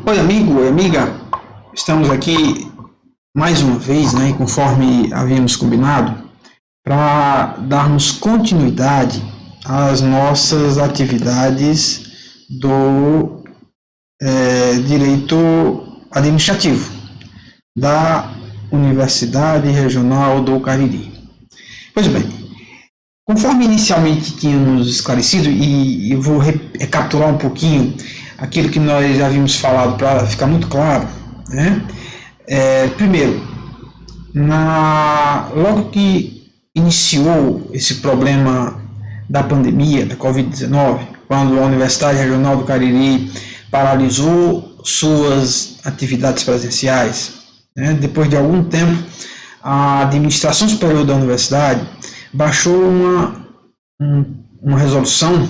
Oi, amigo, oi, amiga. Estamos aqui mais uma vez, né, conforme havíamos combinado, para darmos continuidade às nossas atividades do direito administrativo da Universidade Regional do Cariri. Pois bem, conforme inicialmente tínhamos esclarecido, e eu vou recapitular um pouquinho aquilo que nós já havíamos falado para ficar muito claro, né? Primeiro, logo que iniciou esse problema da pandemia, da Covid-19, quando a Universidade Regional do Cariri paralisou suas atividades presenciais, né? Depois de algum tempo, a administração superior da universidade baixou uma resolução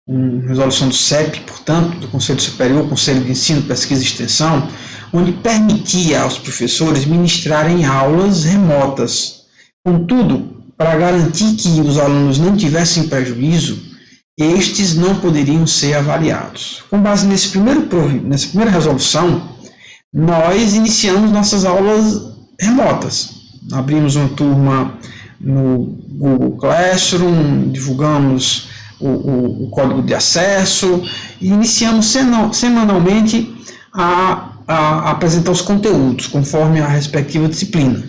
do CEP, portanto, do Conselho Superior, Conselho de Ensino, Pesquisa e Extensão, onde permitia aos professores ministrarem aulas remotas. Contudo, para garantir que os alunos não tivessem prejuízo, estes não poderiam ser avaliados. Com base nessa primeira resolução, nós iniciamos nossas aulas remotas. Abrimos uma turma no Google Classroom, divulgamos o código de acesso e iniciamos semanalmente a apresentar os conteúdos conforme a respectiva disciplina.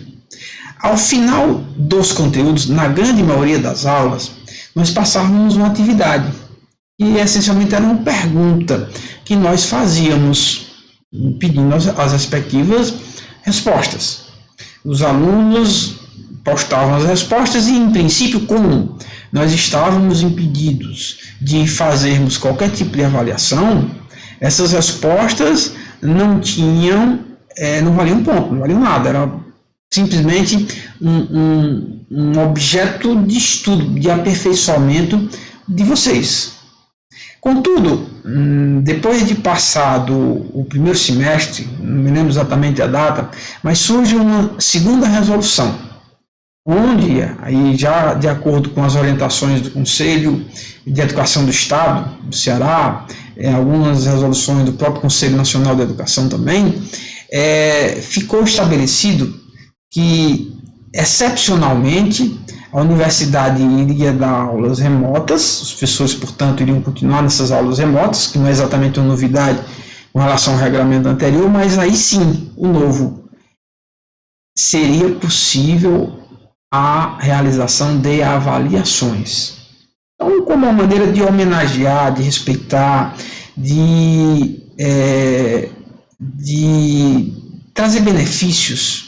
Ao final dos conteúdos, na grande maioria das aulas, nós passávamos uma atividade e essencialmente era uma pergunta que nós fazíamos pedindo as respectivas respostas. Os alunos postavam as respostas e, em princípio, como nós estávamos impedidos de fazermos qualquer tipo de avaliação, essas respostas não valiam ponto, não valiam nada, era simplesmente um objeto de estudo, de aperfeiçoamento de vocês. Contudo, depois de passado o primeiro semestre, não me lembro exatamente a data, mas surge uma segunda resolução, onde, aí já de acordo com as orientações do Conselho de Educação do Estado do Ceará, algumas resoluções do próprio Conselho Nacional de Educação também, ficou estabelecido que, excepcionalmente, a universidade iria dar aulas remotas, os professores, portanto, iriam continuar nessas aulas remotas, que não é exatamente uma novidade com relação ao regulamento anterior, mas aí sim, o novo, seria possível a realização de avaliações. Então, como uma maneira de homenagear, de respeitar, de trazer benefícios,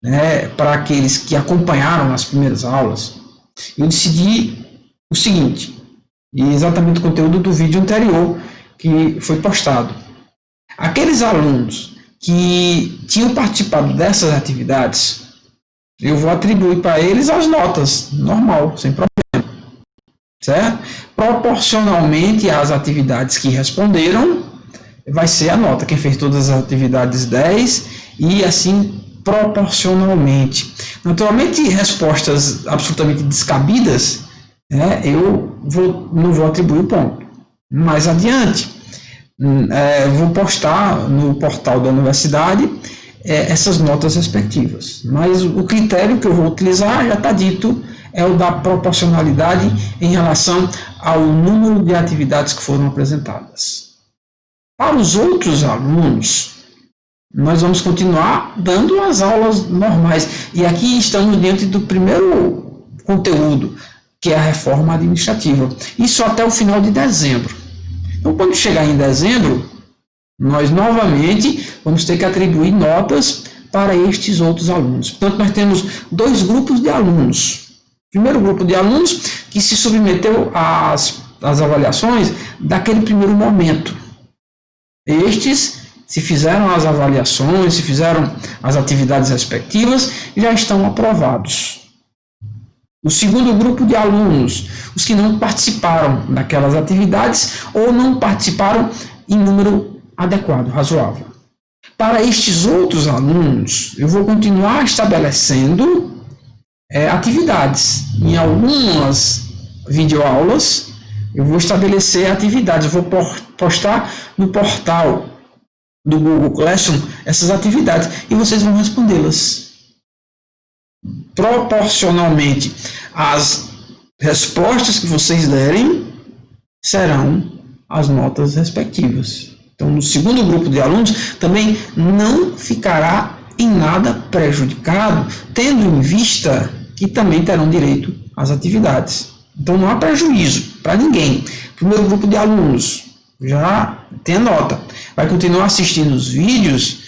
né, para aqueles que acompanharam as primeiras aulas, eu decidi o seguinte, e exatamente o conteúdo do vídeo anterior que foi postado. Aqueles alunos que tinham participado dessas atividades, eu vou atribuir para eles as notas, normal, sem problema, certo? Proporcionalmente às atividades que responderam, vai ser a nota. Quem fez todas as atividades 10 e assim proporcionalmente. Naturalmente, respostas absolutamente descabidas, eu não vou atribuir o ponto. Mais adiante, vou postar no portal da universidade essas notas respectivas. Mas o critério que eu vou utilizar, já está dito, é o da proporcionalidade em relação ao número de atividades que foram apresentadas. Para os outros alunos, nós vamos continuar dando as aulas normais. E aqui estamos diante do primeiro conteúdo, que é a reforma administrativa. Isso até o final de dezembro. Então, quando chegar em dezembro, nós novamente vamos ter que atribuir notas para estes outros alunos. Portanto, nós temos dois grupos de alunos. O primeiro grupo de alunos que se submeteu às avaliações daquele primeiro momento. Estes, se fizeram as avaliações, se fizeram as atividades respectivas, já estão aprovados. O segundo grupo de alunos, os que não participaram daquelas atividades ou não participaram em número adequado, razoável. Para estes outros alunos, eu vou continuar estabelecendo atividades. Em algumas videoaulas, eu vou estabelecer atividades, eu vou postar no portal do Google Classroom essas atividades e vocês vão respondê-las. Proporcionalmente às respostas que vocês derem, serão as notas respectivas. Então, no segundo grupo de alunos, também não ficará em nada prejudicado, tendo em vista que também terão direito às atividades. Então, não há prejuízo para ninguém. Primeiro grupo de alunos, já tem a nota. Vai continuar assistindo os vídeos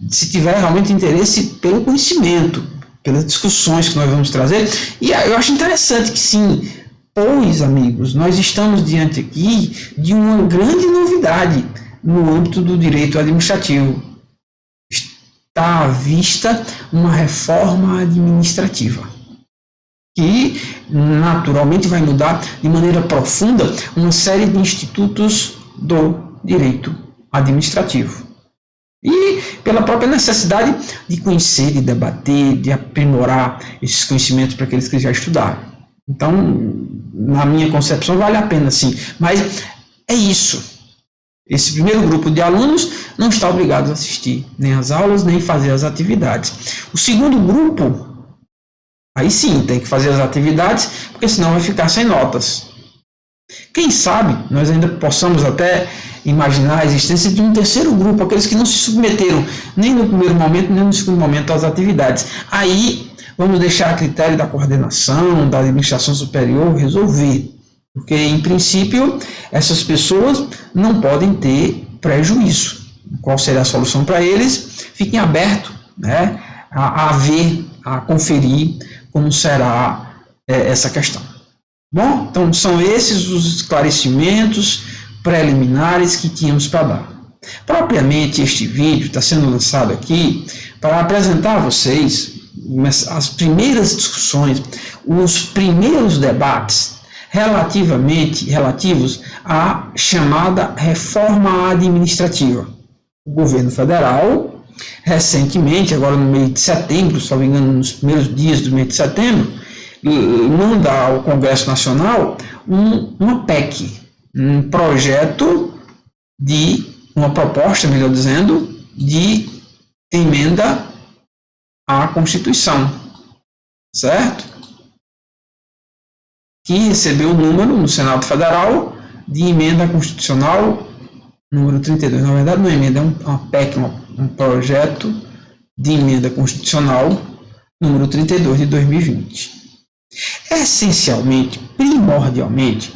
se tiver realmente interesse pelo conhecimento, pelas discussões que nós vamos trazer. E eu acho interessante que sim, pois, amigos, nós estamos diante aqui de uma grande novidade no âmbito do direito administrativo. Está à vista uma reforma administrativa, que naturalmente vai mudar de maneira profunda uma série de institutos do direito administrativo. E pela própria necessidade de conhecer, de debater, de aprimorar esses conhecimentos para aqueles que já estudaram. Então, na minha concepção, vale a pena sim. Mas é isso. Esse primeiro grupo de alunos não está obrigado a assistir nem às aulas, nem fazer as atividades. O segundo grupo, aí sim, tem que fazer as atividades, porque senão vai ficar sem notas. Quem sabe nós ainda possamos até imaginar a existência de um terceiro grupo, aqueles que não se submeteram nem no primeiro momento, nem no segundo momento às atividades. Aí vamos deixar a critério da coordenação, da administração superior resolver. Porque, em princípio, essas pessoas não podem ter prejuízo. Qual seria a solução para eles? Fiquem abertos, né, a ver, a conferir como será essa questão. Bom, então são esses os esclarecimentos preliminares que tínhamos para dar. Propriamente, este vídeo está sendo lançado aqui para apresentar a vocês as primeiras discussões, os primeiros debates relativos à chamada reforma administrativa. O governo federal, recentemente, agora no mês de setembro, se não me engano, nos primeiros dias do mês de setembro, manda ao Congresso Nacional uma PEC, um projeto uma proposta, melhor dizendo, de emenda à Constituição, certo? Que recebeu o número no Senado Federal de emenda constitucional número 32. Na verdade, não é emenda, é uma PEC, um projeto de emenda constitucional número 32 de 2020. Essencialmente, primordialmente,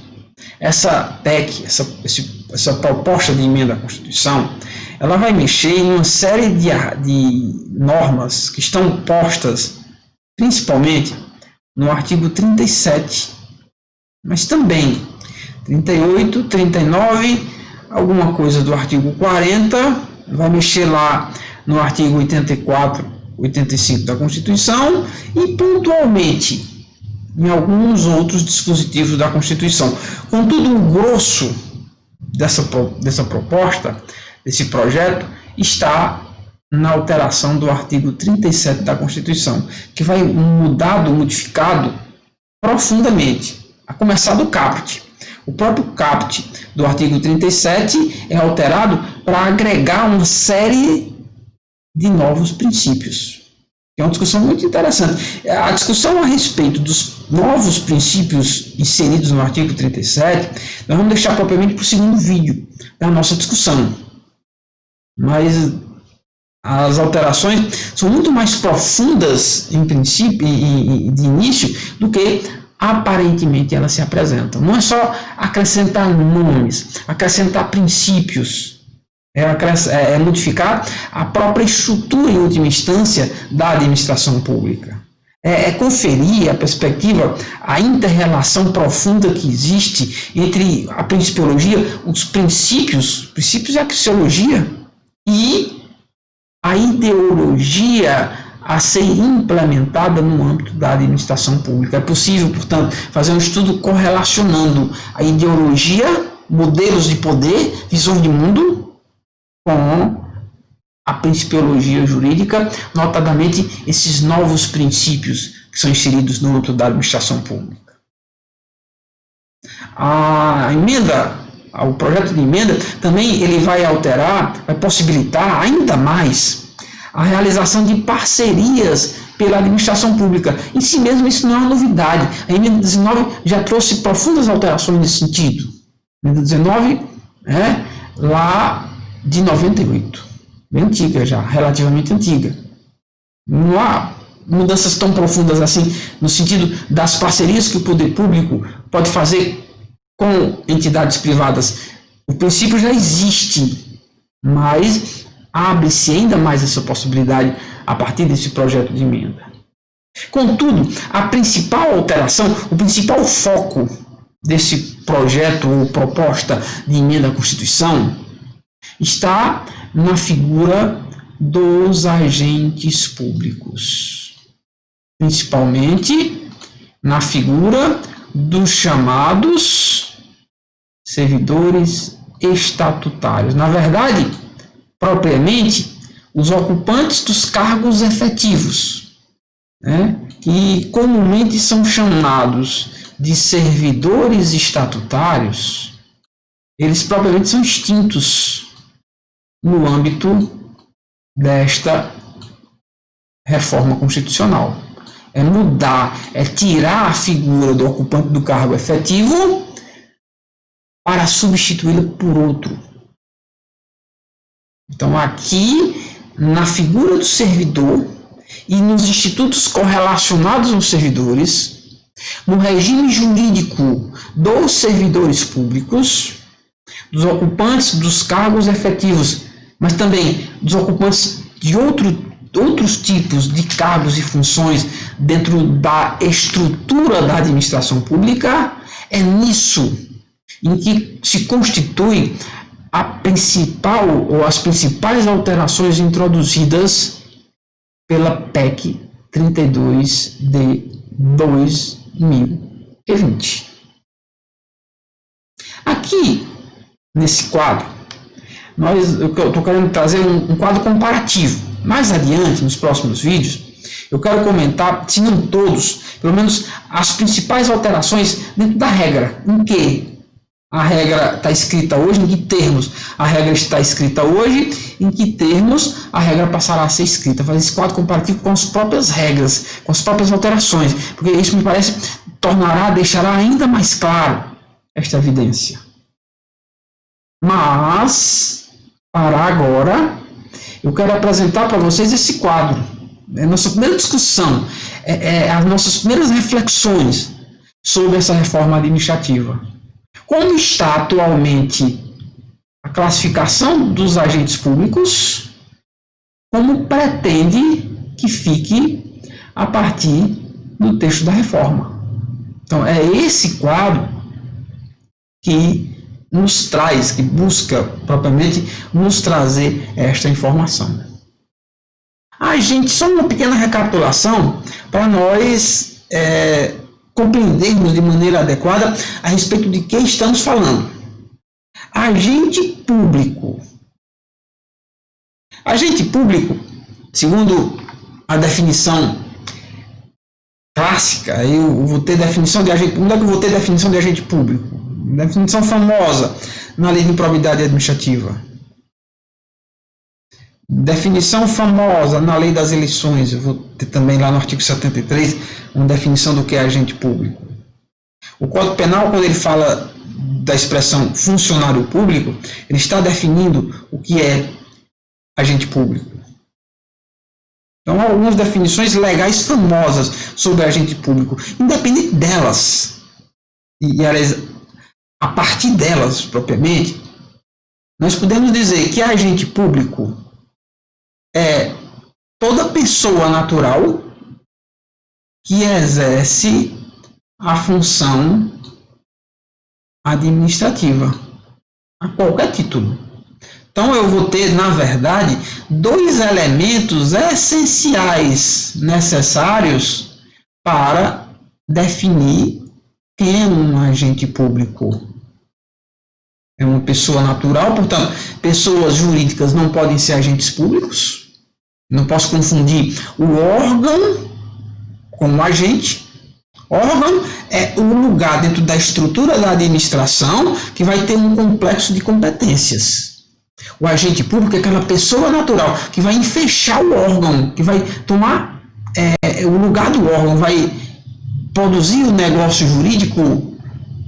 essa PEC, essa proposta de emenda à Constituição, ela vai mexer em uma série de normas que estão postas, principalmente, no artigo 37, mas também 38, 39, alguma coisa do artigo 40, vai mexer lá no artigo 84, 85 da Constituição e pontualmente em alguns outros dispositivos da Constituição. Contudo, o grosso dessa proposta, desse projeto, está na alteração do artigo 37 da Constituição, que vai modificado profundamente, a começar do caput. O próprio caput do artigo 37 é alterado para agregar uma série de novos princípios. É uma discussão muito interessante. A discussão a respeito dos novos princípios inseridos no artigo 37, nós vamos deixar propriamente para o segundo vídeo da nossa discussão. Mas as alterações são muito mais profundas, em princípio, de início, do que aparentemente elas se apresentam. Não é só acrescentar nomes, acrescentar princípios. É modificar a própria estrutura, em última instância, da administração pública. É conferir a perspectiva, a inter-relação profunda que existe entre a principiologia, os princípios e a axiologia, e a ideologia a ser implementada no âmbito da administração pública. É possível, portanto, fazer um estudo correlacionando a ideologia, modelos de poder, visões de mundo, com a principiologia jurídica, notadamente esses novos princípios que são inseridos no âmbito da administração pública. A emenda o projeto de emenda, também ele vai alterar, vai possibilitar ainda mais a realização de parcerias pela administração pública. Em si mesmo, isso não é uma novidade. A emenda 19 já trouxe profundas alterações nesse sentido. A emenda 19 lá de 98, bem antiga já, relativamente antiga. Não há mudanças tão profundas assim, no sentido das parcerias que o poder público pode fazer com entidades privadas. O princípio já existe, mas abre-se ainda mais essa possibilidade a partir desse projeto de emenda. Contudo, a principal alteração, o principal foco desse projeto ou proposta de emenda à Constituição está na figura dos agentes públicos, principalmente na figura dos chamados servidores estatutários. Na verdade, propriamente, os ocupantes dos cargos efetivos, que comumente são chamados de servidores estatutários, eles propriamente são extintos no âmbito desta reforma constitucional. É mudar, é tirar a figura do ocupante do cargo efetivo para substituí-la por outro. Então, aqui, na figura do servidor e nos institutos correlacionados aos servidores, no regime jurídico dos servidores públicos, dos ocupantes dos cargos efetivos, mas também dos ocupantes de outros tipos de cargos e funções dentro da estrutura da administração pública, é nisso em que se constitui a principal ou as principais alterações introduzidas pela PEC 32 de 2020. Aqui, nesse quadro, eu estou querendo trazer um quadro comparativo. Mais adiante, nos próximos vídeos, eu quero comentar, se não todos, pelo menos as principais alterações dentro da regra. Em que a regra está escrita hoje, em que termos a regra está escrita hoje, em que termos a regra passará a ser escrita. Fazer esse quadro comparativo com as próprias regras, com as próprias alterações, porque isso me parece deixará ainda mais claro esta evidência. Mas, para agora, eu quero apresentar para vocês esse quadro. É a nossa primeira discussão, as nossas primeiras reflexões sobre essa reforma administrativa. Como está atualmente a classificação dos agentes públicos? Como pretende que fique a partir do texto da reforma? Então, é esse quadro que nos traz, que busca propriamente nos trazer esta informação. Só uma pequena recapitulação para nós compreendermos de maneira adequada a respeito de que estamos falando. Agente público. Agente público, segundo a definição clássica, eu vou ter definição de agente público. Onde é que eu vou ter definição de agente público? Definição famosa na Lei de Improbidade Administrativa. Definição famosa na Lei das Eleições. Eu vou ter também lá no artigo 73 uma definição do que é agente público. O Código Penal, quando ele fala da expressão funcionário público, ele está definindo o que é agente público. Então, há algumas definições legais famosas sobre agente público, independente delas. A partir delas, propriamente, nós podemos dizer que agente público é toda pessoa natural que exerce a função administrativa, a qualquer título. Então, eu vou ter, na verdade, dois elementos essenciais necessários para definir quem é um agente público. É uma pessoa natural, portanto, pessoas jurídicas não podem ser agentes públicos. Não posso confundir o órgão com o agente. Órgão é o lugar dentro da estrutura da administração que vai ter um complexo de competências. O agente público é aquela pessoa natural que vai enfechar o órgão, que vai tomar o lugar do órgão, vai produzir o negócio jurídico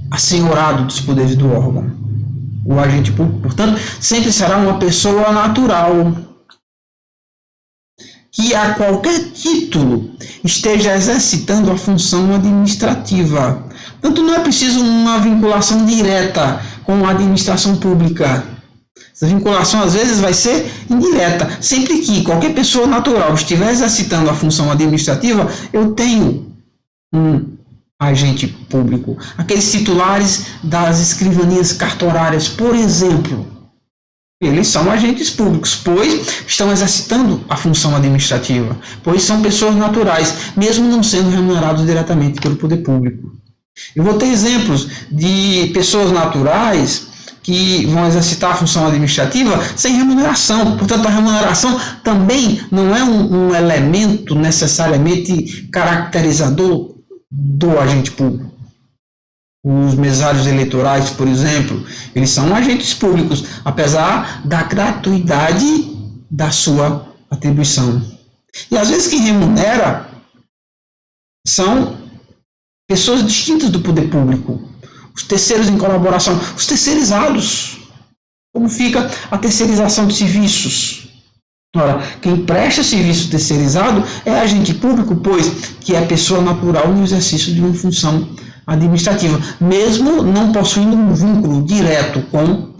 assenhorado dos poderes do órgão. O agente público, portanto, sempre será uma pessoa natural que a qualquer título esteja exercitando a função administrativa. Portanto, não é preciso uma vinculação direta com a administração pública. Essa vinculação, às vezes, vai ser indireta. Sempre que qualquer pessoa natural estiver exercitando a função administrativa, eu tenho um agente público. Aqueles titulares das escrivanias cartorárias, por exemplo, eles são agentes públicos, pois estão exercitando a função administrativa, pois são pessoas naturais, mesmo não sendo remunerados diretamente pelo poder público. Eu vou ter exemplos de pessoas naturais que vão exercitar a função administrativa sem remuneração. Portanto, a remuneração também não é um elemento necessariamente caracterizador do agente público. Os mesários eleitorais, por exemplo, eles são agentes públicos, apesar da gratuidade da sua atribuição. E às vezes quem remunera são pessoas distintas do poder público. Os terceiros em colaboração, os terceirizados. Como fica a terceirização de serviços? Ora, quem presta serviço terceirizado é agente público, pois que é pessoa natural no exercício de uma função administrativa, mesmo não possuindo um vínculo direto com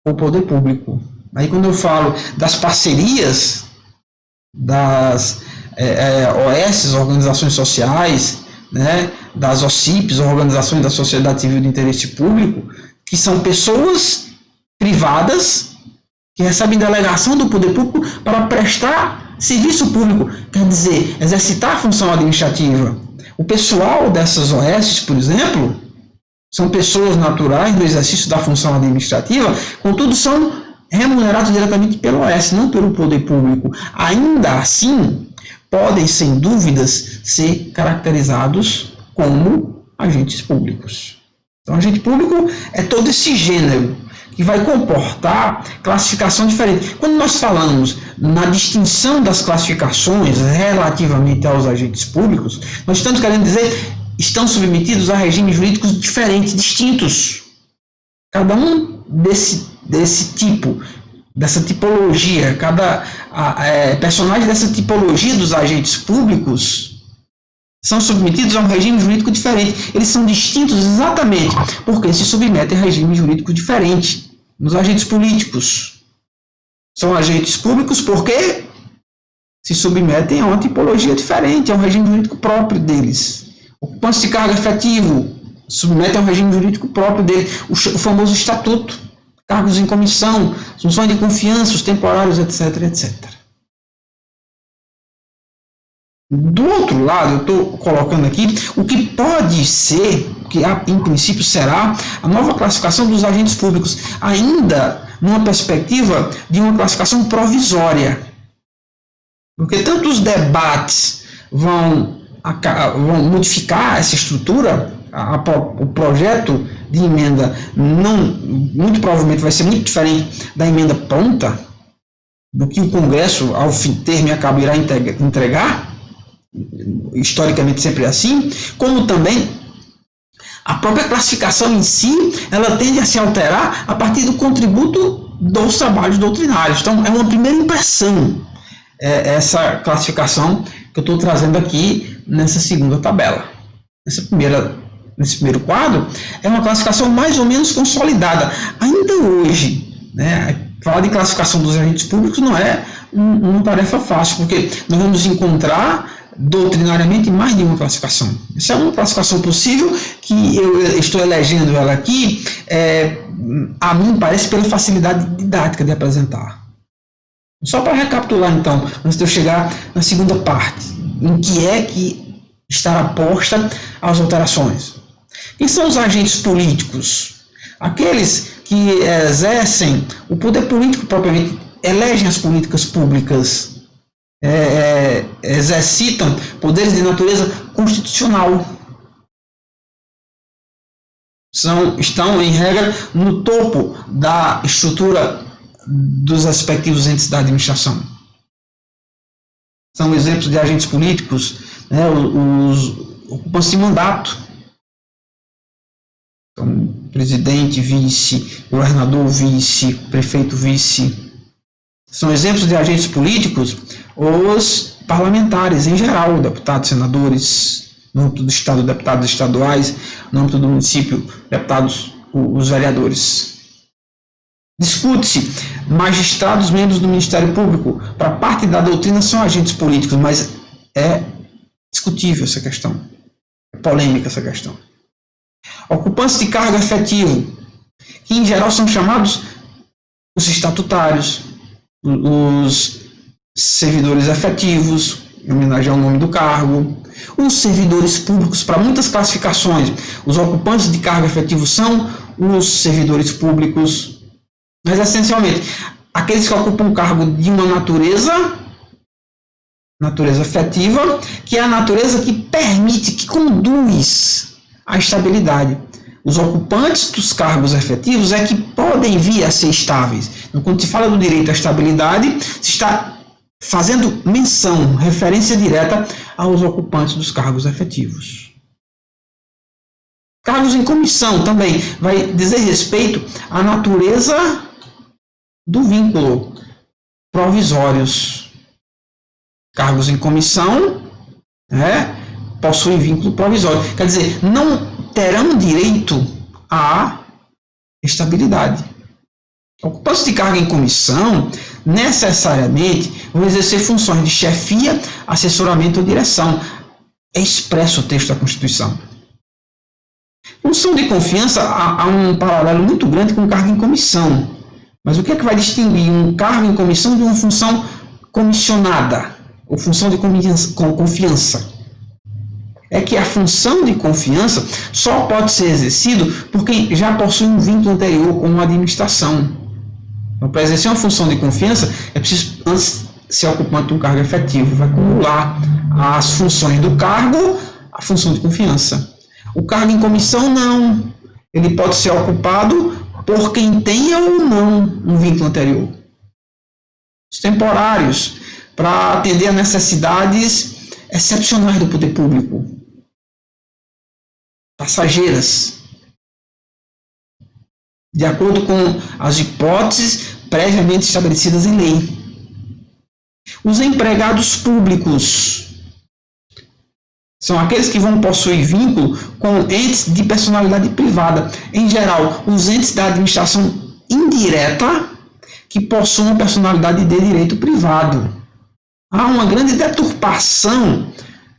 o poder público. Aí quando eu falo das parcerias, das OS, organizações sociais, né, das OCIPs, organizações da sociedade civil de interesse público, que são pessoas privadas que recebem delegação do poder público para prestar serviço público, quer dizer, exercitar a função administrativa. O pessoal dessas OS, por exemplo, são pessoas naturais no exercício da função administrativa, contudo são remunerados diretamente pela OS, não pelo poder público. Ainda assim, podem, sem dúvidas, ser caracterizados como agentes públicos. Então, agente público é todo esse gênero que vai comportar classificação diferente. Quando nós falamos na distinção das classificações relativamente aos agentes públicos, nós estamos querendo dizer estão submetidos a regimes jurídicos diferentes, distintos. Cada um desse tipo, dessa tipologia, cada personagem dessa tipologia dos agentes públicos são submetidos a um regime jurídico diferente. Eles são distintos exatamente porque se submetem a regime jurídico diferente. Nos agentes políticos são agentes públicos porque se submetem a uma tipologia diferente, a um regime jurídico próprio deles. Ocupantes de cargo efetivo submetem a um regime jurídico próprio deles, o famoso estatuto, cargos em comissão, funções de confiança, os temporários, etc, etc. Do outro lado, eu estou colocando aqui o que pode ser, que em princípio será, a nova classificação dos agentes públicos, ainda numa perspectiva de uma classificação provisória. Porque tanto os debates vão modificar essa estrutura, o projeto de emenda muito provavelmente vai ser muito diferente da emenda pronta, do que o Congresso, ao fim termo, acabará entregar, historicamente sempre é assim, como também a própria classificação em si, ela tende a se alterar a partir do contributo dos trabalhos doutrinários. Então, é uma primeira impressão, essa classificação que eu estou trazendo aqui nessa segunda tabela. Nesse primeiro quadro, é uma classificação mais ou menos consolidada. Ainda hoje, né, falar de classificação dos agentes públicos não é uma tarefa fácil, porque nós vamos encontrar doutrinariamente mais de uma classificação. Essa é uma classificação possível que eu estou elegendo ela aqui, a mim parece pela facilidade didática de apresentar. Só para recapitular então, antes de eu chegar na segunda parte, em que é que estará posta as alterações. Quem são os agentes políticos? Aqueles que exercem o poder político propriamente, elegem as políticas públicas, exercitam poderes de natureza constitucional. estão, em regra, no topo da estrutura dos respectivos entes da administração. São exemplos de agentes políticos, né, os ocupantes de mandato. Então, presidente, vice, governador, vice, prefeito, vice. São exemplos de agentes políticos os parlamentares, em geral, deputados, senadores, no âmbito do Estado, deputados estaduais, no âmbito do município, deputados, os vereadores. Discute-se, magistrados, membros do Ministério Público, para parte da doutrina são agentes políticos, mas é discutível essa questão, é polêmica essa questão. Ocupantes de cargo efetivo, que em geral são chamados os estatutários, os servidores efetivos, em homenagem ao nome do cargo, os servidores públicos, para muitas classificações, os ocupantes de cargo efetivo são os servidores públicos, mas essencialmente, aqueles que ocupam cargo de uma natureza efetiva, que é a natureza que permite, que conduz a estabilidade. Os ocupantes dos cargos efetivos é que podem vir a ser estáveis. Então, quando se fala do direito à estabilidade, se está fazendo menção, referência direta aos ocupantes dos cargos efetivos. Cargos em comissão também vai dizer respeito à natureza do vínculo, provisórios. Cargos em comissão possuem vínculo provisório. Quer dizer, não terão direito à estabilidade. Ocupantes de cargo em comissão, necessariamente, vão exercer funções de chefia, assessoramento ou direção. É expresso o texto da Constituição. Função de confiança, há um paralelo muito grande com o cargo em comissão. Mas o que é que vai distinguir um cargo em comissão de uma função comissionada, ou função de confiança? É que a função de confiança só pode ser exercida por quem já possui um vínculo anterior com uma administração. Então, para exercer uma função de confiança, é preciso, antes de ser ocupante de um cargo efetivo, vai acumular as funções do cargo, a função de confiança. O cargo em comissão, não. Ele pode ser ocupado por quem tenha ou não um vínculo anterior. Os temporários, para atender a necessidades excepcionais do poder público. Passageiras. De acordo com as hipóteses previamente estabelecidas em lei. Os empregados públicos são aqueles que vão possuir vínculo com entes de personalidade privada. Em geral, os entes da administração indireta que possuem personalidade de direito privado. Há uma grande deturpação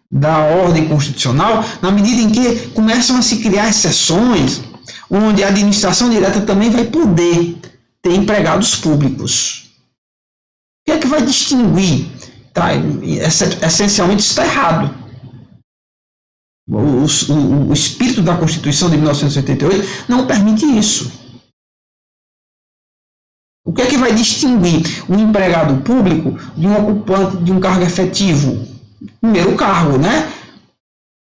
da ordem constitucional na medida em que começam a se criar exceções onde a administração direta também vai poder ter empregados públicos. O que é que vai distinguir? Essencialmente, isso está errado. O espírito da Constituição de 1988 não permite isso. O que é que vai distinguir um empregado público de um ocupante de um cargo efetivo? Primeiro, o cargo, né?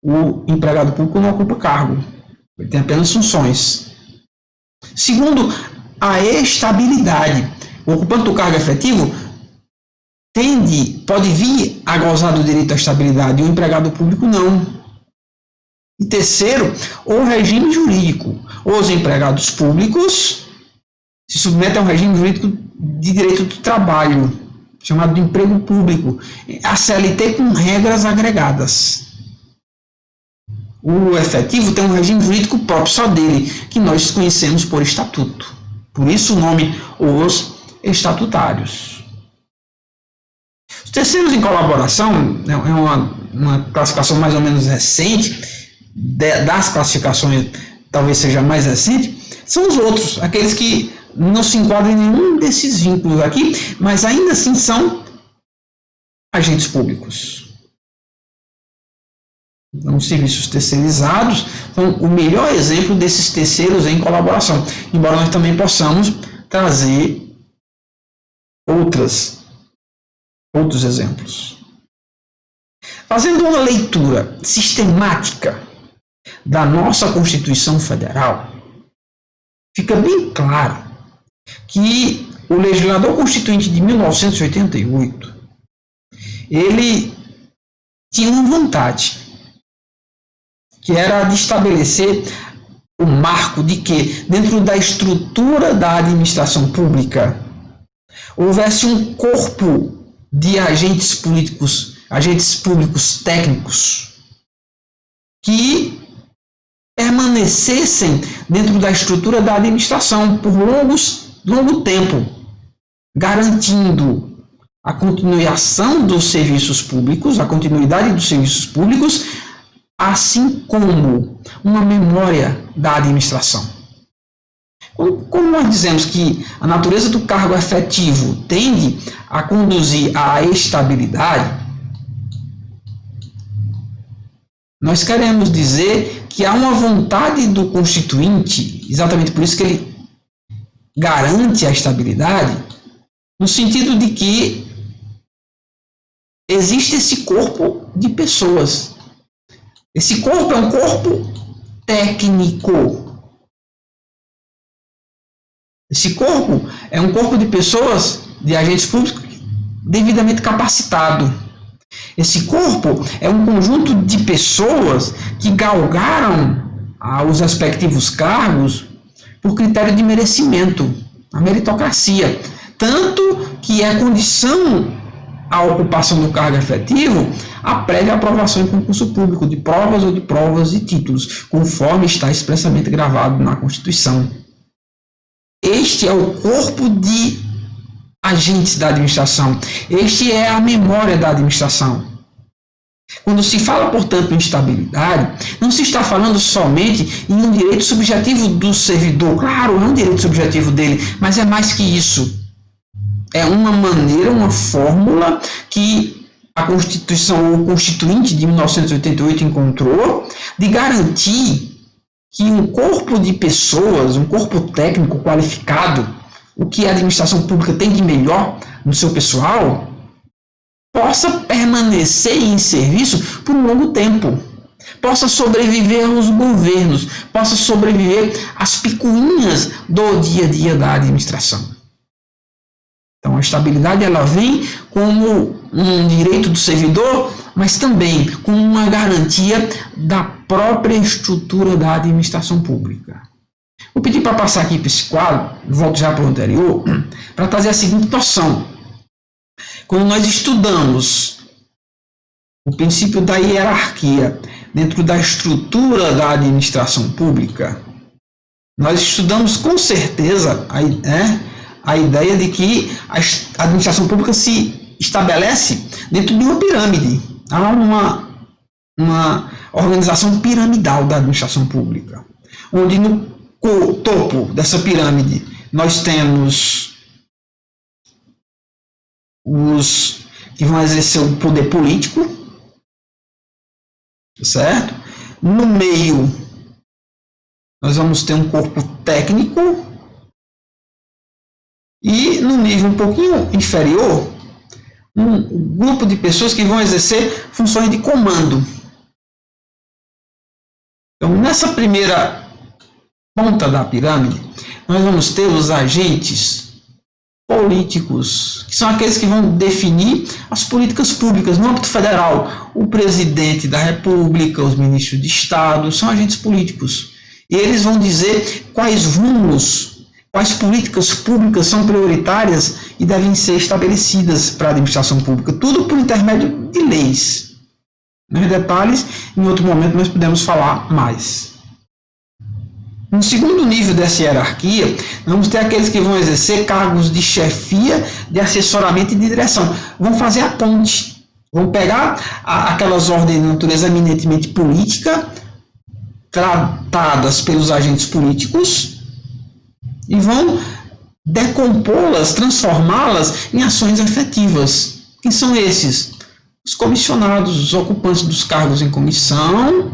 O empregado público não ocupa cargo. Ele tem apenas funções. Segundo, a estabilidade. O ocupante do cargo efetivo pode vir a gozar do direito à estabilidade, e o empregado público não. E terceiro, o regime jurídico. Os empregados públicos se submetem a um regime jurídico de direito do trabalho, chamado de emprego público. A CLT com regras agregadas. O efetivo tem um regime jurídico próprio, só dele, que nós conhecemos por estatuto. Por isso o nome, os estatutários. Os terceiros em colaboração é uma classificação mais ou menos recente, das classificações talvez seja mais recente, são os outros, aqueles que não se enquadram em nenhum desses vínculos aqui, mas ainda assim são agentes públicos. Então, serviços terceirizados são o melhor exemplo desses terceiros em colaboração, embora nós também possamos trazer outros exemplos. Fazendo uma leitura sistemática da nossa Constituição Federal, fica bem claro que o legislador constituinte de 1988, ele tinha uma vontade, que era de estabelecer o marco de que, dentro da estrutura da administração pública, houvesse um corpo de agentes públicos técnicos, que permanecessem dentro da estrutura da administração por longo tempo, garantindo a continuação dos serviços públicos, a continuidade dos serviços públicos, assim como uma memória da administração. Como nós dizemos que a natureza do cargo efetivo tende a conduzir à estabilidade, nós queremos dizer que há uma vontade do Constituinte, exatamente por isso que ele garante a estabilidade, no sentido de que existe esse corpo de pessoas. Esse corpo é um corpo técnico. Esse corpo é um corpo de pessoas, de agentes públicos, devidamente capacitado. Esse corpo é um conjunto de pessoas que galgaram os respectivos cargos por critério de merecimento, a meritocracia. Tanto que é condição à ocupação do cargo efetivo a prévia aprovação em concurso público de provas ou de provas e títulos, conforme está expressamente gravado na Constituição. Este é o corpo de agentes da administração. Este é a memória da administração. Quando se fala, portanto, em estabilidade, não se está falando somente em um direito subjetivo do servidor. Claro, é um direito subjetivo dele, mas é mais que isso. É uma maneira, uma fórmula que a Constituição ou o Constituinte de 1988 encontrou de garantir que um corpo de pessoas, um corpo técnico qualificado, o que a administração pública tem de melhor no seu pessoal, possa permanecer em serviço por um longo tempo, possa sobreviver aos governos, possa sobreviver às picuinhas do dia a dia da administração. Então, a estabilidade ela vem como um direito do servidor, mas também como uma garantia da própria estrutura da administração pública. Vou pedir para passar aqui para esse quadro, volto já para o anterior, para trazer a seguinte noção. Quando nós estudamos o princípio da hierarquia dentro da estrutura da administração pública, nós estudamos com certeza a ideia de que a administração pública se estabelece dentro de uma pirâmide. Há uma organização piramidal da administração pública, onde no topo dessa pirâmide nós temos os que vão exercer o poder político, certo? No meio nós vamos ter um corpo técnico e no nível um pouquinho inferior um grupo de pessoas que vão exercer funções de comando. Então, nessa primeira ponta da pirâmide, nós vamos ter os agentes políticos, que são aqueles que vão definir as políticas públicas no âmbito federal. O presidente da República, os ministros de Estado, são agentes políticos. E eles vão dizer quais rumos, quais políticas públicas são prioritárias e devem ser estabelecidas para a administração pública. Tudo por intermédio de leis. Nos detalhes, em outro momento, nós podemos falar mais. No segundo nível dessa hierarquia, vamos ter aqueles que vão exercer cargos de chefia, de assessoramento e de direção. Vão fazer a ponte. Vão pegar aquelas ordens de natureza eminentemente política, tratadas pelos agentes políticos, e vão decompô-las, transformá-las em ações efetivas. Quem são esses? Os comissionados, os ocupantes dos cargos em comissão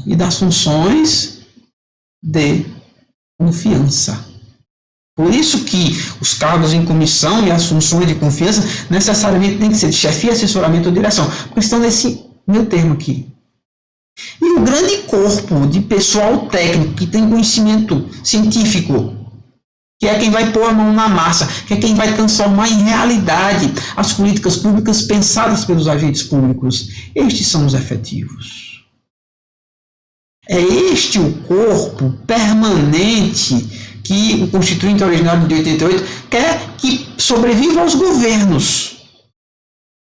e das funções de confiança. Por isso que os cargos em comissão e as funções de confiança necessariamente têm que ser de chefia, assessoramento ou direção, porque estão nesse meu termo aqui. E o grande corpo de pessoal técnico que tem conhecimento científico que é quem vai pôr a mão na massa, que é quem vai transformar em realidade as políticas públicas pensadas pelos agentes públicos. Estes são os efetivos. É este o corpo permanente que o Constituinte originário de 88 quer que sobreviva aos governos,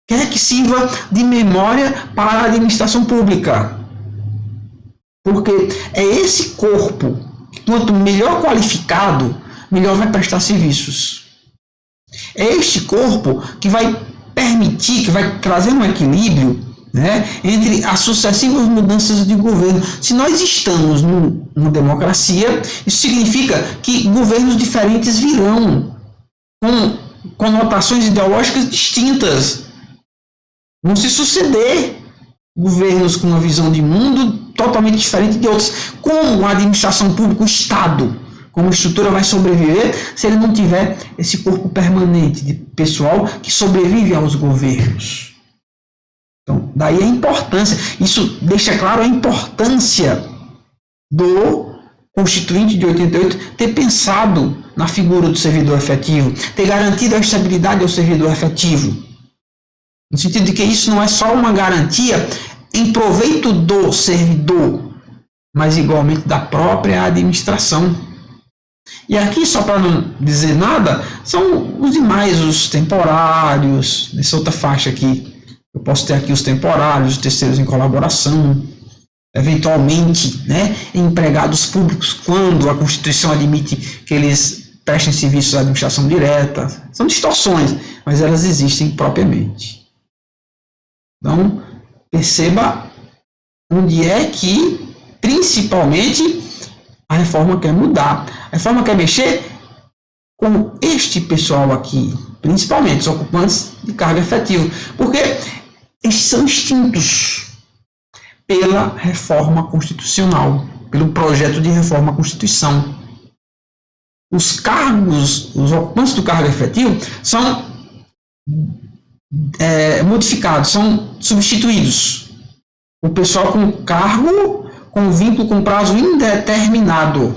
quer que sirva de memória para a administração pública. Porque é esse corpo, quanto melhor qualificado, melhor vai prestar serviços. É este corpo que vai permitir, que vai trazer um equilíbrio, né, entre as sucessivas mudanças de governo. Se nós estamos numa democracia, isso significa que governos diferentes virão, com conotações ideológicas distintas. Vão se suceder governos com uma visão de mundo totalmente diferente de outros. Como a administração pública, o Estado, como estrutura vai sobreviver se ele não tiver esse corpo permanente de pessoal que sobrevive aos governos? Então, daí a importância, isso deixa claro a importância do Constituinte de 88 ter pensado na figura do servidor efetivo, ter garantido a estabilidade ao servidor efetivo. No sentido de que isso não é só uma garantia em proveito do servidor, mas igualmente da própria administração. E aqui, só para não dizer nada, são os demais, os temporários, nessa outra faixa aqui. Eu posso ter aqui os temporários, os terceiros em colaboração, eventualmente, né, empregados públicos, quando a Constituição admite que eles prestem serviços à administração direta. São distorções, mas elas existem propriamente. Então, perceba onde é que, principalmente, a reforma quer mudar. A reforma quer mexer com este pessoal aqui, principalmente os ocupantes de cargo efetivo, porque eles são extintos pela reforma constitucional, pelo projeto de reforma à Constituição. Os cargos, os ocupantes do cargo efetivo são modificados, são substituídos. O pessoal com cargo com vínculo com prazo indeterminado.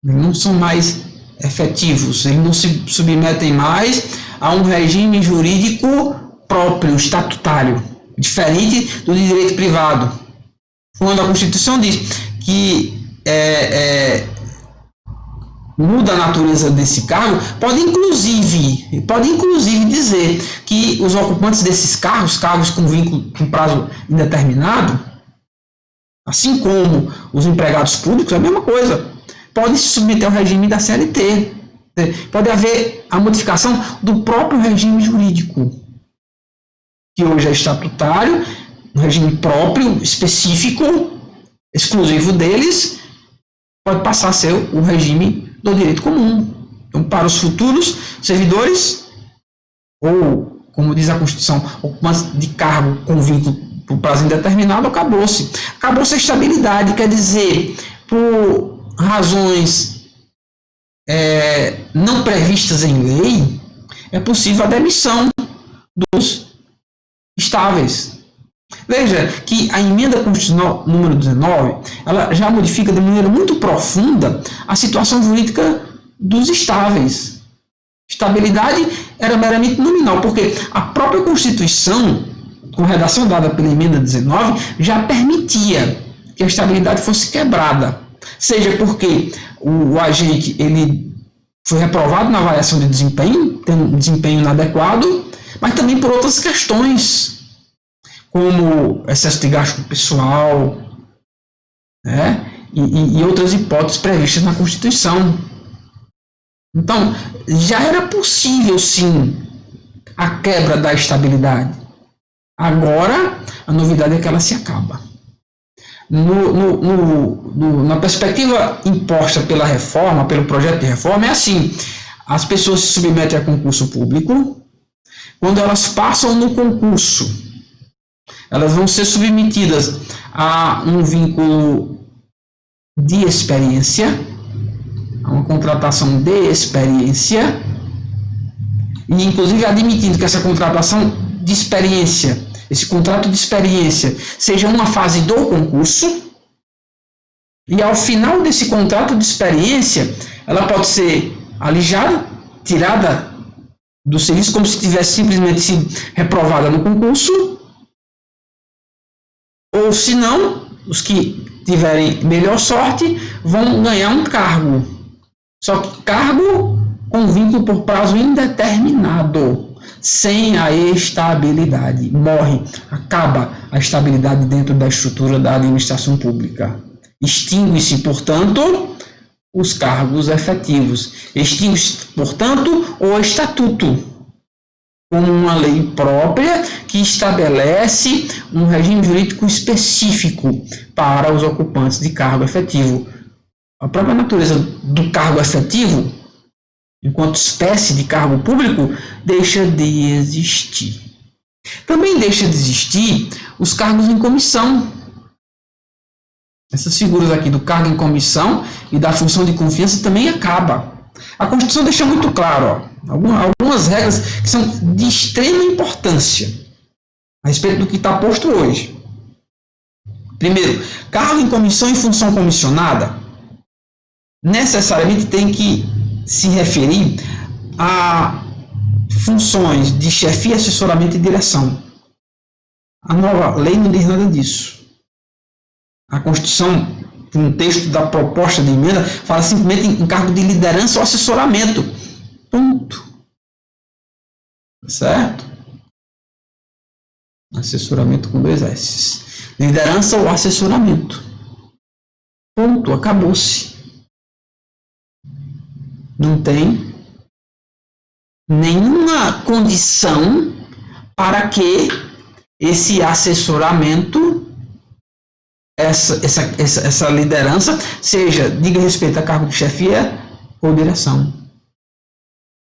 Não são mais efetivos, eles não se submetem mais a um regime jurídico próprio, estatutário, diferente do de direito privado. Quando a Constituição diz que muda a natureza desse cargo, pode inclusive dizer que os ocupantes desses cargos com vínculo com prazo indeterminado, assim como os empregados públicos, é a mesma coisa, podem se submeter ao regime da CLT. Pode haver a modificação do próprio regime jurídico, que hoje é estatutário, um regime próprio, específico, exclusivo deles, pode passar a ser o regime do direito comum. Então, para os futuros servidores, ou, como diz a Constituição, ocupantes de cargo com vínculo por prazo indeterminado, acabou-se. Acabou-se a estabilidade, quer dizer, por razões não previstas em lei, é possível a demissão dos estáveis. Veja que a emenda constitucional número 19, ela já modifica de maneira muito profunda a situação jurídica dos estáveis. Estabilidade era meramente nominal, porque a própria Constituição, com redação dada pela emenda 19, já permitia que a estabilidade fosse quebrada. Seja porque o agente ele foi reprovado na avaliação de desempenho, tem um desempenho inadequado, mas também por outras questões, como excesso de gasto pessoal, né, e outras hipóteses previstas na Constituição. Então, já era possível, sim, a quebra da estabilidade. Agora, a novidade é que ela se acaba. Na perspectiva imposta pela reforma, pelo projeto de reforma, é assim: as pessoas se submetem a concurso público. Quando elas passam no concurso, elas vão ser submetidas a um vínculo de experiência, a uma contratação de experiência, e inclusive admitindo que essa contratação de experiência, esse contrato de experiência, seja uma fase do concurso, e ao final desse contrato de experiência, ela pode ser alijada, tirada do serviço como se tivesse simplesmente sido reprovada no concurso, ou se não, os que tiverem melhor sorte vão ganhar um cargo. Só que cargo com vínculo por prazo indeterminado, sem a estabilidade. Morre, acaba a estabilidade dentro da estrutura da administração pública. Extingue-se, portanto, os cargos efetivos. Extingue-se, portanto, o estatuto, como uma lei própria que estabelece um regime jurídico específico para os ocupantes de cargo efetivo. A própria natureza do cargo efetivo, enquanto espécie de cargo público, deixa de existir. Também deixa de existir os cargos em comissão. Essas figuras aqui do cargo em comissão e da função de confiança também acaba. A Constituição deixa muito claro, algumas regras que são de extrema importância a respeito do que está posto hoje. Primeiro, cargo em comissão e função comissionada necessariamente tem que se referir a funções de chefia, assessoramento e direção. A nova lei não diz nada disso. A Constituição, um texto da proposta de emenda, fala simplesmente em cargo de liderança ou assessoramento. Ponto. Certo? Assessoramento com 2 S. Liderança ou assessoramento. Ponto. Acabou-se. Não tem nenhuma condição para que esse assessoramento, essa liderança, diga respeito a cargo de chefia ou direção.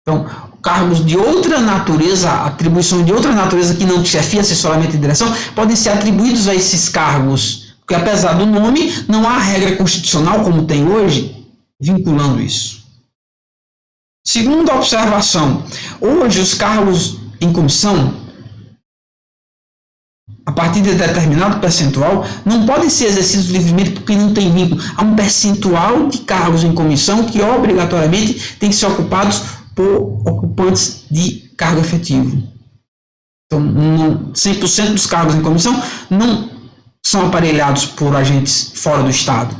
Então, cargos de outra natureza, atribuição de outra natureza que não de chefia, assessoramento e direção, podem ser atribuídos a esses cargos, porque apesar do nome, não há regra constitucional, como tem hoje, vinculando isso. Segunda observação, hoje os cargos em comissão, a partir de determinado percentual, não podem ser exercidos livremente porque não tem vínculo. Há um percentual de cargos em comissão que obrigatoriamente tem que ser ocupados por ocupantes de cargo efetivo. Então, 100% dos cargos em comissão não são aparelhados por agentes fora do Estado.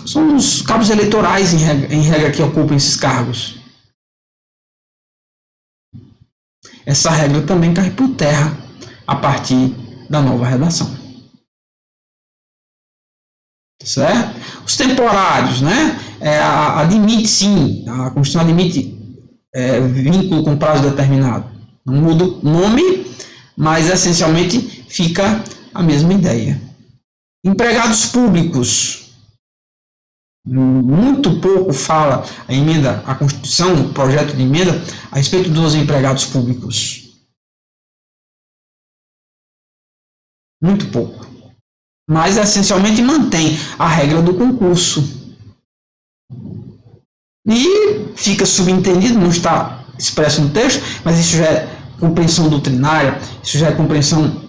São os cabos eleitorais, em regra, que ocupam esses cargos. Essa regra também cai por terra a partir da nova redação. Certo? Os temporários, né? Admite sim, a Constituição admite vínculo com prazo determinado. Não muda o nome, mas essencialmente fica a mesma ideia. Empregados públicos. Muito pouco fala a emenda, a Constituição, o projeto de emenda, a respeito dos empregados públicos. Muito pouco. Mas essencialmente mantém a regra do concurso. E fica subentendido, não está expresso no texto, mas isso já é compreensão doutrinária, isso já é compreensão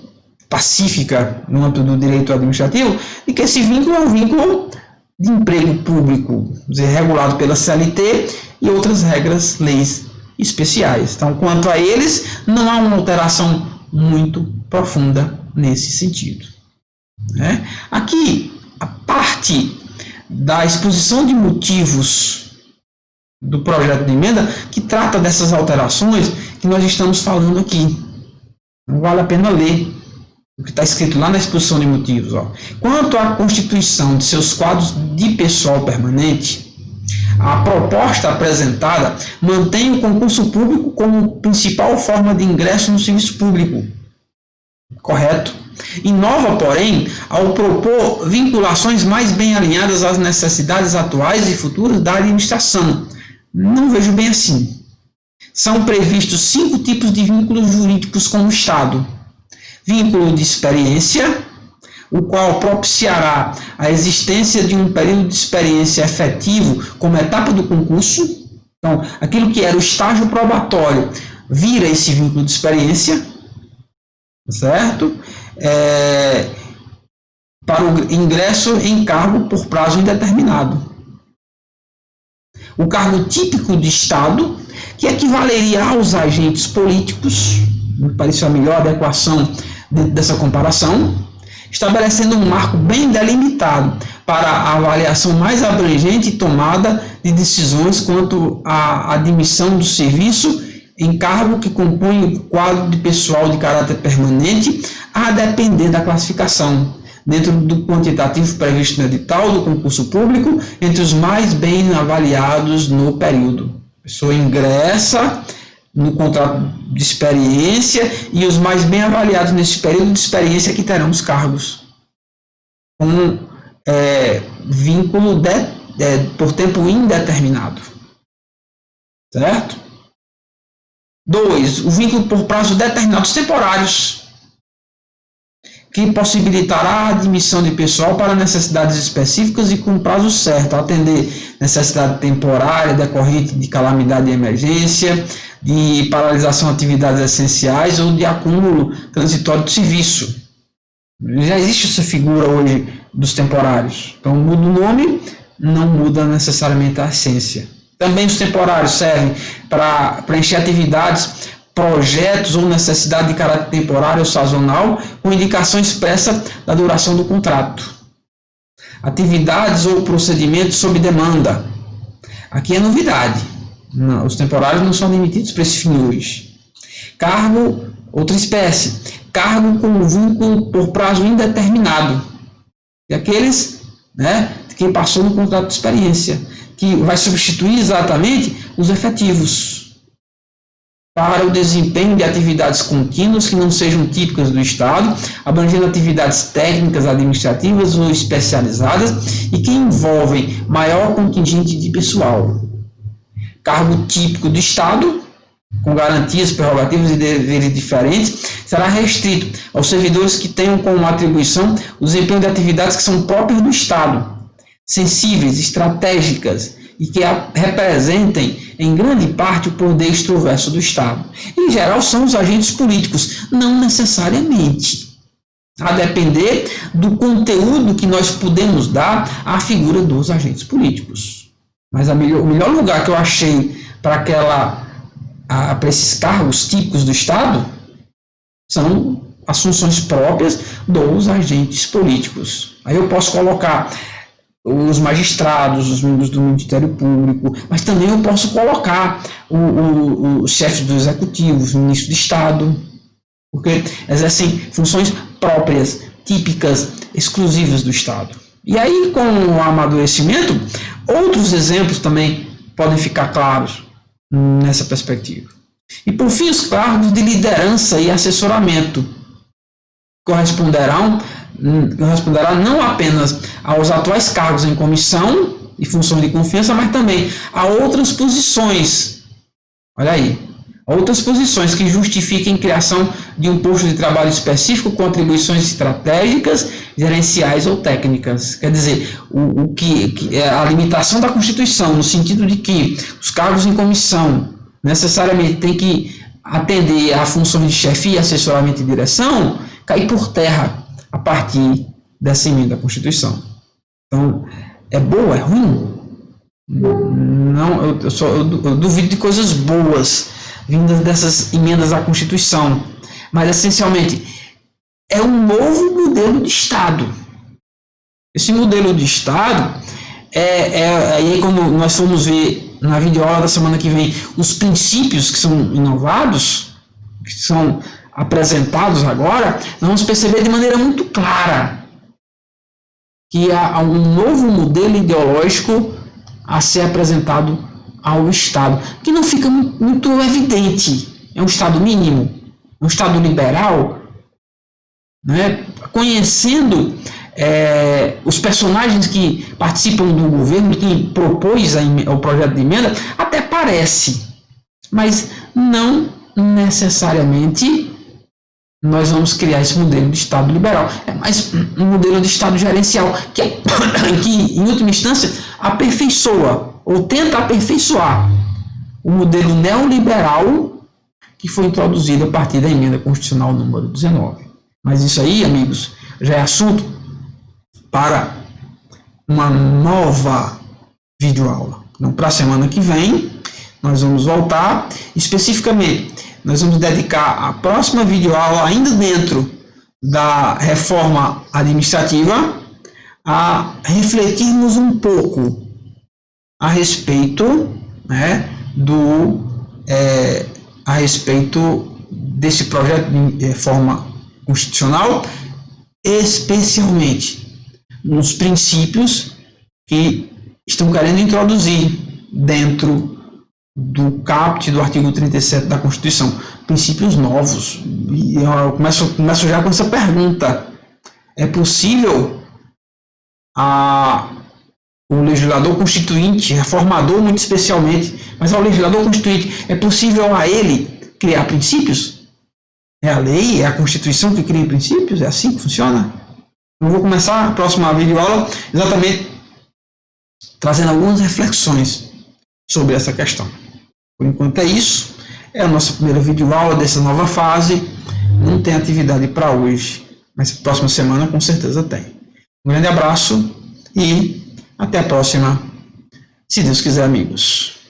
pacífica no âmbito do direito administrativo, de que esse vínculo é um vínculo de emprego público, regulado pela CLT e outras regras, leis especiais. Então, quanto a eles, não há uma alteração muito profunda nesse sentido. Aqui, a parte da exposição de motivos do projeto de emenda que trata dessas alterações que nós estamos falando aqui. Não vale a pena ler o que está escrito lá na exposição de motivos. Quanto à constituição de seus quadros de pessoal permanente, a proposta apresentada mantém o concurso público como principal forma de ingresso no serviço público. Correto? Inova, porém, ao propor vinculações mais bem alinhadas às necessidades atuais e futuras da administração. Não vejo bem assim. São previstos 5 tipos de vínculos jurídicos com o Estado. Vínculo de experiência, o qual propiciará a existência de um período de experiência efetivo como etapa do concurso. Então, aquilo que era o estágio probatório vira esse vínculo de experiência, certo? Para o ingresso em cargo por prazo indeterminado. o cargo típico de Estado, que equivaleria aos agentes políticos, me pareceu a melhor adequação dessa comparação, estabelecendo um marco bem delimitado para a avaliação mais abrangente e tomada de decisões quanto à admissão do serviço em cargo que compõe o quadro de pessoal de caráter permanente, a depender da classificação, dentro do quantitativo previsto no edital do concurso público, entre os mais bem avaliados no período. A pessoa ingressa no contrato de experiência e os mais bem avaliados nesse período de experiência que terão os cargos com vínculo por tempo indeterminado. Certo? 2. O vínculo por prazo determinado, os temporários, que possibilitará a admissão de pessoal para necessidades específicas e com prazo certo, atender necessidade temporária decorrente de calamidade e emergência, de paralisação de atividades essenciais ou de acúmulo transitório de serviço. Já existe essa figura hoje dos temporários. Então, muda o nome, não muda necessariamente a essência. Também os temporários servem para preencher atividades, projetos ou necessidade de caráter temporário ou sazonal, com indicação expressa da duração do contrato. Atividades ou procedimentos sob demanda. Aqui é novidade. Não, os temporários não são admitidos para esse fim hoje. Cargo, outra espécie. Cargo com vínculo por prazo indeterminado. E aqueles, de quem passou no contrato de experiência, que vai substituir exatamente os efetivos para o desempenho de atividades contínuas que não sejam típicas do Estado, abrangendo atividades técnicas, administrativas ou especializadas e que envolvem maior contingente de pessoal. Cargo típico do Estado, com garantias, prerrogativas e deveres diferentes, será restrito aos servidores que tenham como atribuição o desempenho de atividades que são próprias do Estado, sensíveis, estratégicas e que representem em grande parte o poder extroverso do Estado. Em geral, são os agentes políticos, não necessariamente. A depender do conteúdo que nós podemos dar à figura dos agentes políticos. Mas o melhor lugar que eu achei para esses cargos típicos do Estado são as funções próprias dos agentes políticos. Aí eu posso colocar os magistrados, os membros do Ministério Público, mas também eu posso colocar o chefe do Executivo, o ministro de Estado, porque exercem funções próprias, típicas, exclusivas do Estado. E aí, com o amadurecimento, outros exemplos também podem ficar claros nessa perspectiva. E, por fim, os cargos de liderança e assessoramento corresponderá não apenas aos atuais cargos em comissão e funções de confiança, mas também a outras posições. Olha aí, outras posições que justifiquem a criação de um posto de trabalho específico com atribuições estratégicas, gerenciais ou técnicas. Quer dizer, o que é a limitação da Constituição, no sentido de que os cargos em comissão necessariamente têm que atender a funções de chefia, assessoramento e direção, cai por terra a partir dessa emenda à Constituição. Então, é boa, é ruim? Não, eu duvido de coisas boas vindas dessas emendas à Constituição. Mas, essencialmente, é um novo modelo de Estado. Esse modelo de Estado, aí quando nós formos ver na videoaula da semana que vem os princípios que são inovados, que são apresentados agora, nós vamos perceber de maneira muito clara que há um novo modelo ideológico a ser apresentado ao Estado, que não fica muito evidente. É um Estado mínimo, um Estado liberal, conhecendo os personagens que participam do governo, que propôs o projeto de emenda, até parece, mas não necessariamente nós vamos criar esse modelo de Estado liberal. É mais um modelo de Estado gerencial que em última instância, aperfeiçoa ou tenta aperfeiçoar o modelo neoliberal que foi introduzido a partir da emenda constitucional número 19. Mas isso aí, amigos, já é assunto para uma nova videoaula. Então, para a semana que vem, nós vamos voltar. Especificamente, nós vamos dedicar a próxima videoaula, ainda dentro da reforma administrativa, a refletirmos um pouco a respeito, né, a respeito desse projeto de reforma constitucional, especialmente nos princípios que estão querendo introduzir dentro do caput do artigo 37 da Constituição, princípios novos. E eu começo já com essa pergunta: é possível o legislador constituinte, reformador muito especialmente, mas ao legislador constituinte, é possível a ele criar princípios? É a lei, é a Constituição que cria princípios? É assim que funciona? Eu vou começar a próxima videoaula exatamente trazendo algumas reflexões sobre essa questão. Por enquanto é isso. É a nossa primeira videoaula dessa nova fase. Não tem atividade para hoje, mas próxima semana com certeza tem. Um grande abraço e até a próxima, se Deus quiser, amigos.